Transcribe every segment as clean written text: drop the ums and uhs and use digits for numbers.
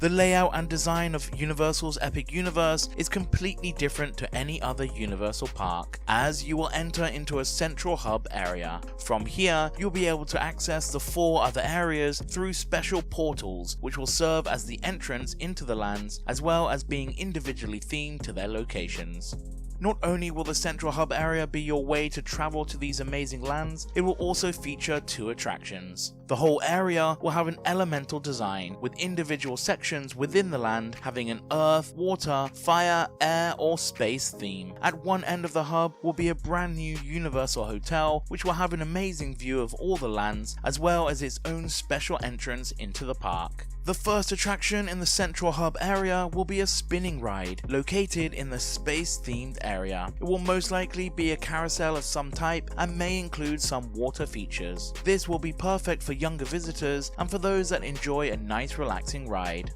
The layout and design of Universal's Epic Universe is completely different to any other Universal park, as you will enter into a central hub area. From here, you'll be able to access the 4 other areas through special portals, which will serve as the entrance into the lands, as well as being individually themed to their locations. Not only will the central hub area be your way to travel to these amazing lands, it will also feature 2 attractions. The whole area will have an elemental design, with individual sections within the land having an earth, water, fire, air or space theme. At one end of the hub will be a brand new Universal Hotel, which will have an amazing view of all the lands, as well as its own special entrance into the park. The first attraction in the central hub area will be a spinning ride, located in the space-themed area. It will most likely be a carousel of some type and may include some water features. This will be perfect for younger visitors and for those that enjoy a nice relaxing ride.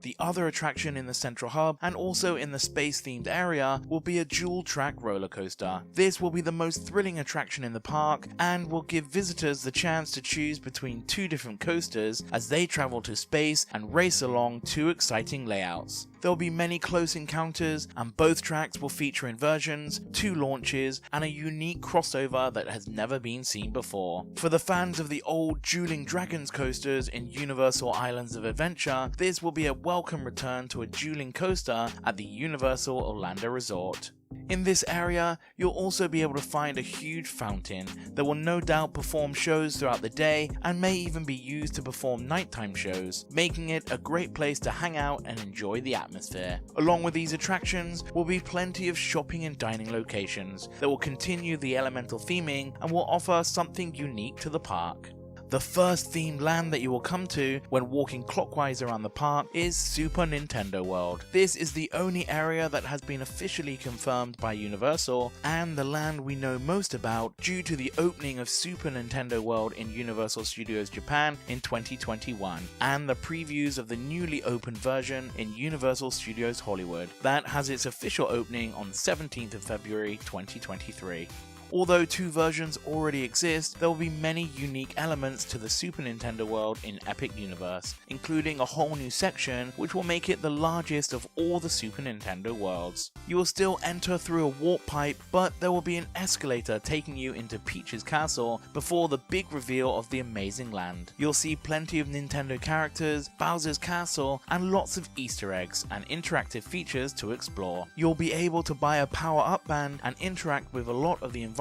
The other attraction in the central hub and also in the space themed area will be a dual track roller coaster. This will be the most thrilling attraction in the park and will give visitors the chance to choose between 2 different coasters as they travel to space and race along 2 exciting layouts. There will be many close encounters and both tracks will feature inversions, 2 launches and a unique crossover that has never been seen before. For the fans of the old Dueling Dragons coasters in Universal Islands of Adventure, this will be a welcome return to a dueling coaster at the Universal Orlando Resort. In this area, you'll also be able to find a huge fountain that will no doubt perform shows throughout the day and may even be used to perform nighttime shows, making it a great place to hang out and enjoy the atmosphere. Along with these attractions will be plenty of shopping and dining locations that will continue the elemental theming and will offer something unique to the park. The first themed land that you will come to when walking clockwise around the park is Super Nintendo World. This is the only area that has been officially confirmed by Universal and the land we know most about due to the opening of Super Nintendo World in Universal Studios Japan in 2021 and the previews of the newly opened version in Universal Studios Hollywood that has its official opening on 17th of February 2023. Although 2 versions already exist, there will be many unique elements to the Super Nintendo World in Epic Universe, including a whole new section which will make it the largest of all the Super Nintendo worlds. You will still enter through a warp pipe, but there will be an escalator taking you into Peach's castle before the big reveal of the amazing land. You'll see plenty of Nintendo characters, Bowser's castle, and lots of Easter eggs and interactive features to explore. You'll be able to buy a power-up band and interact with a lot of the environment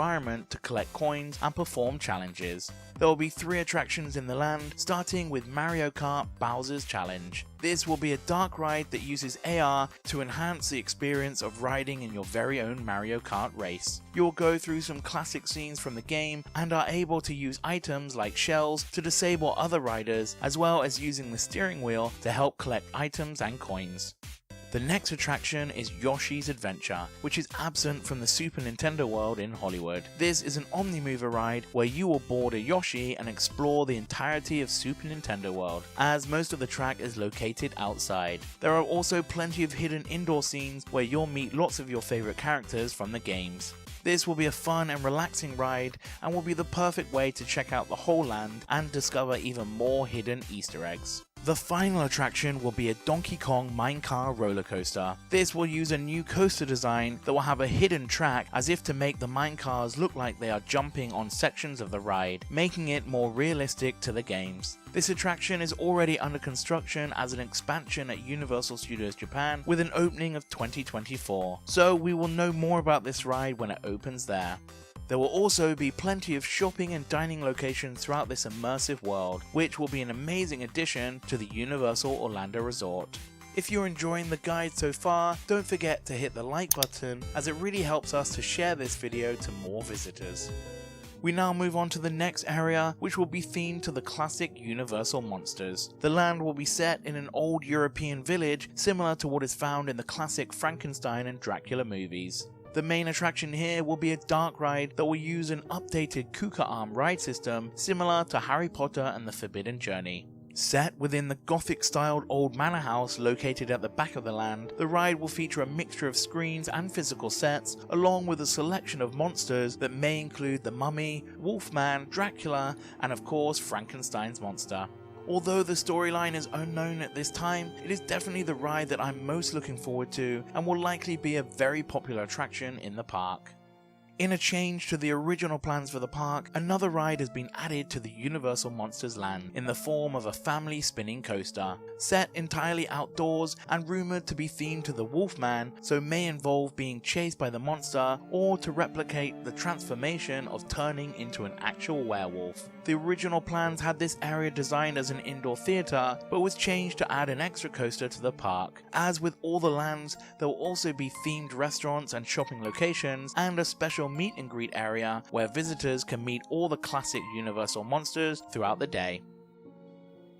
to collect coins and perform challenges. There will be 3 attractions in the land, starting with Mario Kart Bowser's Challenge. This will be a dark ride that uses AR to enhance the experience of riding in your very own Mario Kart race. You will go through some classic scenes from the game and are able to use items like shells to disable other riders, as well as using the steering wheel to help collect items and coins. The next attraction is Yoshi's Adventure, which is absent from the Super Nintendo World in Hollywood. This is an Omnimover ride where you will board a Yoshi and explore the entirety of Super Nintendo World, as most of the track is located outside. There are also plenty of hidden indoor scenes where you'll meet lots of your favorite characters from the games. This will be a fun and relaxing ride and will be the perfect way to check out the whole land and discover even more hidden Easter eggs. The final attraction will be a Donkey Kong Minecart roller coaster. This will use a new coaster design that will have a hidden track as if to make the minecars look like they are jumping on sections of the ride, making it more realistic to the games. This attraction is already under construction as an expansion at Universal Studios Japan with an opening of 2024, so we will know more about this ride when it opens there. There will also be plenty of shopping and dining locations throughout this immersive world, which will be an amazing addition to the Universal Orlando Resort. If you're enjoying the guide so far, don't forget to hit the like button as it really helps us to share this video to more visitors. We now move on to the next area, which will be themed to the classic Universal monsters. The land will be set in an old European village similar to what is found in the classic Frankenstein and Dracula movies. The main attraction here will be a dark ride that will use an updated Kuka Arm ride system similar to Harry Potter and the Forbidden Journey. Set within the Gothic-styled old manor house located at the back of the land, the ride will feature a mixture of screens and physical sets, along with a selection of monsters that may include the Mummy, Wolfman, Dracula, and of course Frankenstein's monster. Although the storyline is unknown at this time, it is definitely the ride that I'm most looking forward to and will likely be a very popular attraction in the park. In a change to the original plans for the park, another ride has been added to the Universal Monsters Land in the form of a family spinning coaster. Set entirely outdoors and rumoured to be themed to the Wolfman, so may involve being chased by the monster or to replicate the transformation of turning into an actual werewolf. The original plans had this area designed as an indoor theatre, but was changed to add an extra coaster to the park. As with all the lands, there will also be themed restaurants and shopping locations, and a special meet and greet area where visitors can meet all the classic Universal monsters throughout the day.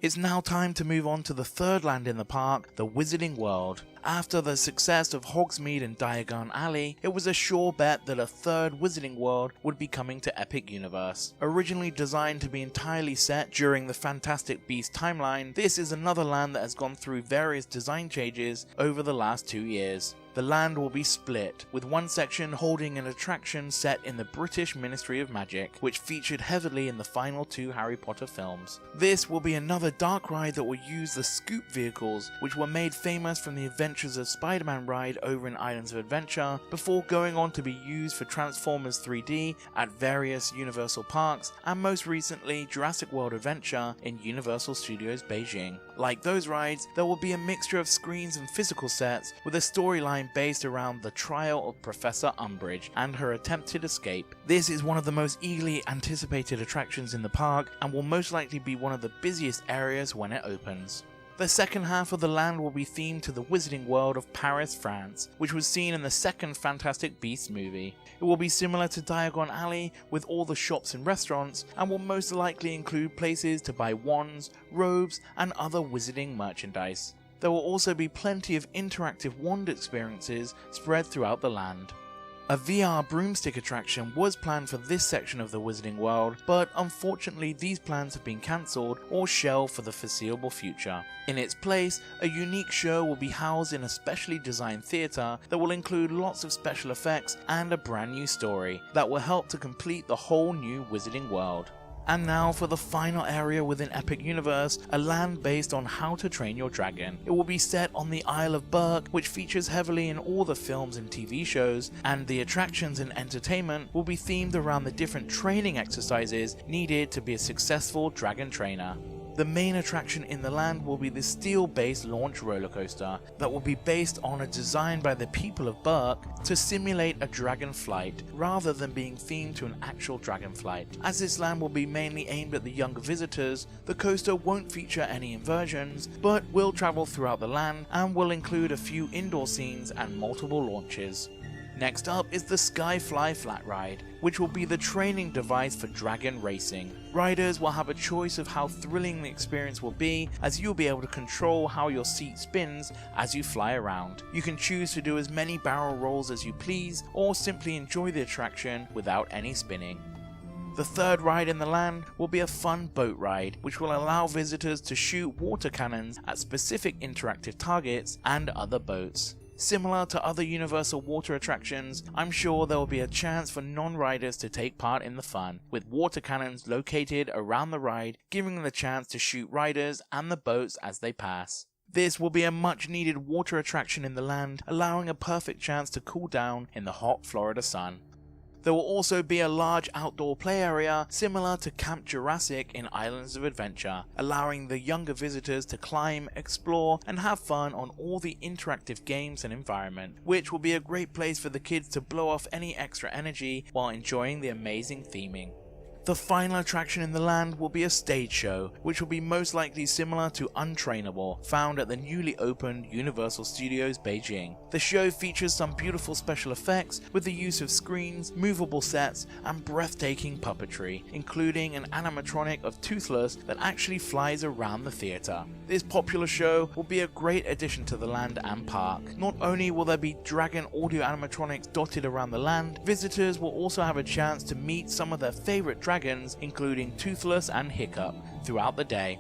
It's now time to move on to the third land in the park, the Wizarding World. After the success of Hogsmeade and Diagon Alley, it was a sure bet that a third Wizarding World would be coming to Epic Universe. Originally designed to be entirely set during the Fantastic Beasts timeline, this is another land that has gone through various design changes over the last 2 years. The land will be split, with one section holding an attraction set in the British Ministry of Magic, which featured heavily in the final 2 Harry Potter films. This will be another dark ride that will use the Scoop vehicles, which were made famous from the Adventures of Spider-Man ride over in Islands of Adventure, before going on to be used for Transformers 3D at various Universal parks, and most recently Jurassic World Adventure in Universal Studios Beijing. Like those rides, there will be a mixture of screens and physical sets, with a storyline based around the trial of Professor Umbridge and her attempted escape. This is one of the most eagerly anticipated attractions in the park and will most likely be one of the busiest areas when it opens. The second half of the land will be themed to the Wizarding World of Paris, France, which was seen in the second Fantastic Beasts movie. It will be similar to Diagon Alley with all the shops and restaurants, and will most likely include places to buy wands, robes, and other wizarding merchandise. There will also be plenty of interactive wand experiences spread throughout the land. A VR broomstick attraction was planned for this section of the Wizarding World, but unfortunately these plans have been cancelled or shelved for the foreseeable future. In its place, a unique show will be housed in a specially designed theatre that will include lots of special effects and a brand new story that will help to complete the whole new Wizarding World. And now for the final area within Epic Universe, a land based on How to Train Your Dragon. It will be set on the Isle of Berk, which features heavily in all the films and TV shows, and the attractions and entertainment will be themed around the different training exercises needed to be a successful dragon trainer. The main attraction in the land will be the steel-based launch roller coaster that will be based on a design by the people of Berk to simulate a dragon flight rather than being themed to an actual dragon flight. As this land will be mainly aimed at the younger visitors, the coaster won't feature any inversions but will travel throughout the land and will include a few indoor scenes and multiple launches. Next up is the Skyfly Flat Ride, which will be the training device for dragon racing. Riders will have a choice of how thrilling the experience will be, as you'll be able to control how your seat spins as you fly around. You can choose to do as many barrel rolls as you please, or simply enjoy the attraction without any spinning. The third ride in the land will be a fun boat ride, which will allow visitors to shoot water cannons at specific interactive targets and other boats. Similar to other Universal water attractions, I'm sure there will be a chance for non-riders to take part in the fun, with water cannons located around the ride, giving them the chance to shoot riders and the boats as they pass. This will be a much needed water attraction in the land, allowing a perfect chance to cool down in the hot Florida sun. There will also be a large outdoor play area similar to Camp Jurassic in Islands of Adventure, allowing the younger visitors to climb, explore, and have fun on all the interactive games and environment, which will be a great place for the kids to blow off any extra energy while enjoying the amazing theming. The final attraction in the land will be a stage show, which will be most likely similar to Untrainable, found at the newly opened Universal Studios Beijing. The show features some beautiful special effects with the use of screens, movable sets, and breathtaking puppetry, including an animatronic of Toothless that actually flies around the theatre. This popular show will be a great addition to the land and park. Not only will there be dragon audio animatronics dotted around the land, visitors will also have a chance to meet some of their favourite dragons, including Toothless and Hiccup, throughout the day.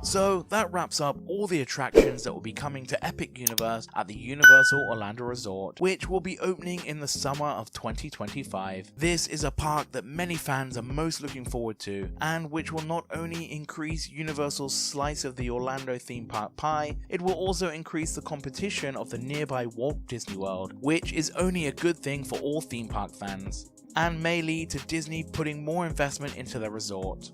So that wraps up all the attractions that will be coming to Epic Universe at the Universal Orlando Resort, which will be opening in the summer of 2025. This is a park that many fans are most looking forward to, and which will not only increase Universal's slice of the Orlando theme park pie, it will also increase the competition of the nearby Walt Disney World, which is only a good thing for all theme park fans, and may lead to Disney putting more investment into the resort.